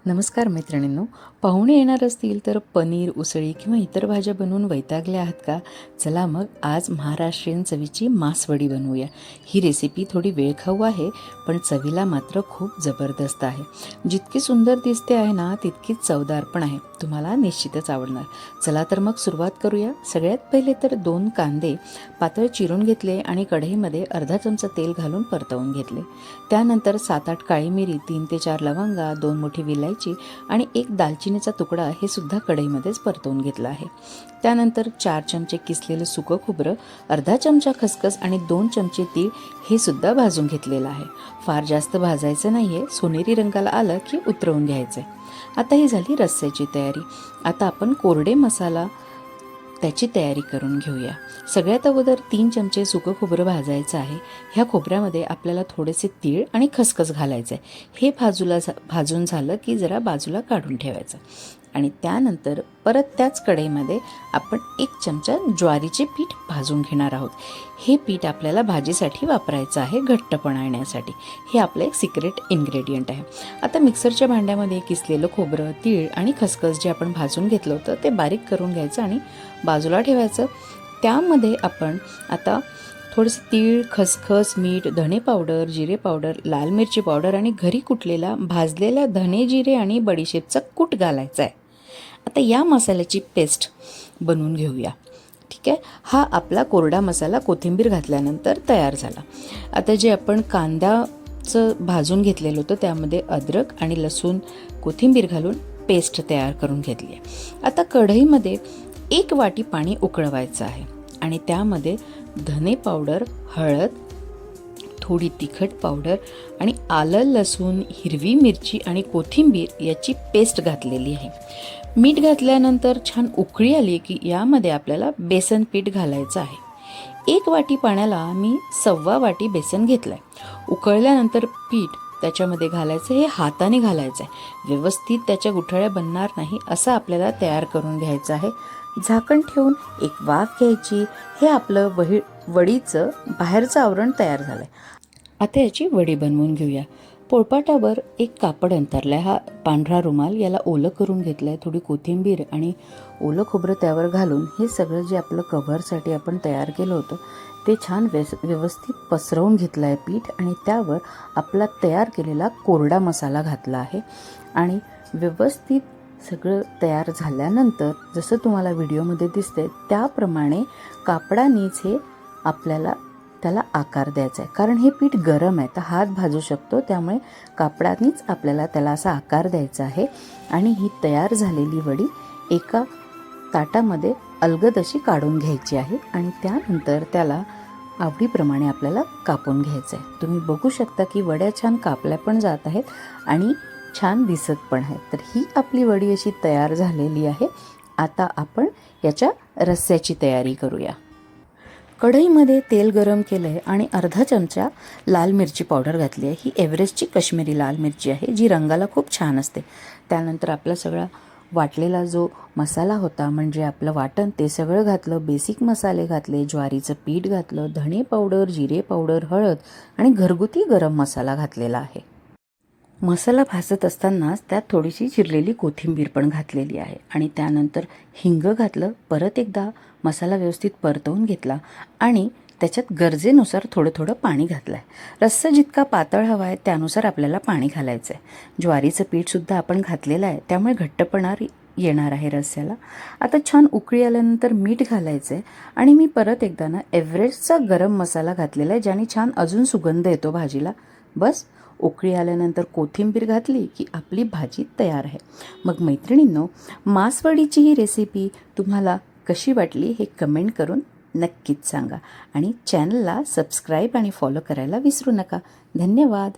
नमस्कार मैत्रिणींनो, पाहुणे येणार असतील तर पनीर, उसळी किंवा इतर भाज्या बनवून वैतागले आहात का? चला मग आज महाराष्ट्रीयन चवीची मासवडी बनवूया. ही रेसिपी थोडी वेळखाऊ आहे, पण चवीला मात्र खूप जबरदस्त आहे. जितकी सुंदर दिसते आहे ना, तितकीच चवदार पण आहे. तुम्हाला निश्चितच आवडणार. चला तर मग सुरुवात करूया. सगळ्यात पहिले तर 2 कांदे पातळ चिरून घेतले आणि कढईमध्ये अर्धा चमचा तेल घालून परतवून घेतले. त्यानंतर 7-8 काळी मिरी, 3 ते 4 लवंगा, 2 मोठी विलायची आणि 1 दालचिनीचा तुकडा हे सुद्धा कढईमध्येच परतवून घेतलं आहे. त्यानंतर 4 चमचे किसलेलं सुकं खोबरं, अर्धा चमचा खसखस आणि 2 चमचे तीळ हे सुद्धा भाजून घेतलेलं आहे. फार जास्त भाजायचं नाहीये, सोनेरी रंगाला आलं की उतरवून घ्यायचं. आता ही झाली रस्स्याची तयारी. आता आपण कोरडे मसाला त्याची तयारी करून घेऊया. सगळ्यात अगोदर 3 चमचे सुकं खोबरं भाजायचं आहे. ह्या खोबऱ्यामध्ये आपल्याला थोडेसे तीळ आणि खसखस घालायचं आहे. हे भाजून झालं की जरा बाजूला काढून ठेवायचं आणि त्यानंतर परत त्याच कढईमध्ये आपण 1 चमचा ज्वारीचे पीठ भाजून घेणार आहोत. हे पीठ आपल्याला भाजीसाठी वापरायचं आहे घट्टपणा येण्यासाठी. हे आपलं एक सिक्रेट इन्ग्रेडियंट आहे. आता मिक्सरच्या भांड्यामध्ये किसलेलं खोबरं, तीळ आणि खसखस जे आपण भाजून घेतलं होतं ते बारीक करून घ्यायचं आणि बाजूला ठेवायचं. त्यामध्ये आपण आता थोडंसं तीळ, खसखस, मीठ, धणे पावडर, जिरे पावडर, लाल मिरची पावडर आणि घरी कुटलेला भाजलेला धणे, जिरे आणि बडीशेपचा कूट घालायचा आहे. आता या मसाल्याची पेस्ट बनवून घेऊया. ठीक आहे, हा आपला कोरडा मसाला कोथिंबीर घातल्यानंतर तयार झाला. आता जे आपण कांद्याचं भाजून घेतलेलं होतं त्यामध्ये अद्रक आणि लसूण, कोथिंबीर घालून पेस्ट तयार करून घेतली आहे. आता कढईमध्ये 1 वाटी पाणी उकळवायचं आहे आणि त्यामध्ये धने पावडर, हळद, थोडी तिखट पावडर आणि आलं, लसूण, हिरवी मिरची आणि कोथिंबीर याची पेस्ट घातलेली आहे. मीठ घातल्यानंतर छान उकळी आली की यामध्ये आपल्याला बेसन पीठ घालायचं आहे. 1 वाटी पाण्याला मी 1.25 वाटी बेसन घेतलं आहे. उकळल्यानंतर पीठ त्याच्यामध्ये घालायचं. हे हाताने घालायचं आहे. व्यवस्थित त्याच्या गुठळ्या बनणार नाही असं आपल्याला तयार करून घ्यायचं आहे. झाकण ठेवून 1 वाफ घ्यायची. हे आपलं वडीचं बाहेरचं आवरण तयार झालं आहे. आता याची वडी बनवून घेऊया. पोळपाटावर 1 कापड अंथरलं आहे. हा पांढरा रुमाल, याला ओलं करून घेतलं आहे. थोडी कोथिंबीर आणि ओलं खोबरं त्यावर घालून हे सगळं जे आपलं कव्हरसाठी आपण तयार केलं होतं ते छान व्यवस्थित पसरवून घेतलं आहे पीठ आणि त्यावर आपला तयार केलेला कोरडा मसाला घातला आहे आणि व्यवस्थित सगळं तयार झाल्यानंतर जसं तुम्हाला व्हिडिओमध्ये दिसतंय त्याप्रमाणे कापडानेच हे आपल्याला त्याला आकार द्यायचा आहे. कारण हे पीठ गरम आहे तर हात भाजू शकतो, त्यामुळे कापडानेच आपल्याला त्याला असा आकार द्यायचा आहे. आणि ही तयार झालेली वडी एका ताटामध्ये अलगद अशी काढून घ्यायची आहे आणि त्यानंतर त्याला आवडीप्रमाणे आपल्याला कापून घ्यायचं आहे. तुम्ही बघू शकता की वड्या छान कापल्या पण जात आहेत आणि छान दिसत पण आहेत. तर ही आपली वडी अशी तयार झालेली आहे. आता आपण याच्या रस्स्याची तयारी करूया. कढईमध्ये तेल गरम केलं आहे आणि अर्धा चमचा लाल मिरची पावडर घातली आहे. ही एव्हरेस्टची काश्मीरी लाल मिरची आहे जी रंगाला खूप छान असते. त्यानंतर आपला सगळा वाटलेला जो मसाला होता म्हणजे आपलं वाटण ते सगळं घातलं. बेसिक मसाले घातले, ज्वारीचं पीठ घातलं, धणे पावडर, जिरे पावडर, हळद आणि घरगुती गरम मसाला घातलेला आहे. मसाला भाजत असतानाच त्यात थोडीशी चिरलेली कोथिंबीर पण घातलेली आहे आणि त्यानंतर हिंग घातलं. परत एकदा मसाला व्यवस्थित परतवून घेतला आणि त्याच्यात गरजेनुसार थोडं थोडं पाणी घातलं आहे. रस्सा जितका पातळ हवा आहे त्यानुसार आपल्याला पाणी घालायचं आहे. ज्वारीचं पीठसुद्धा आपण घातलेलं आहे त्यामुळे घट्टपणा येणार आहे रस्स्याला. आता छान उकळी आल्यानंतर मीठ घालायचं आहे आणि मी परत एकदा ना एव्हरेस्टचा गरम मसाला घातलेला आहे ज्याने छान अजून सुगंध येतो भाजीला. बस उकळी आल्यानंतर कोथिंबीर घातली की आपली भाजी तयार आहे. मग मैत्रिणींनो, मासवडीची ही रेसिपी तुम्हाला कशी वाटली हे कमेंट करून नक्कीच सांगा आणि चॅनलला सबस्क्राईब आणि फॉलो करायला विसरू नका. धन्यवाद.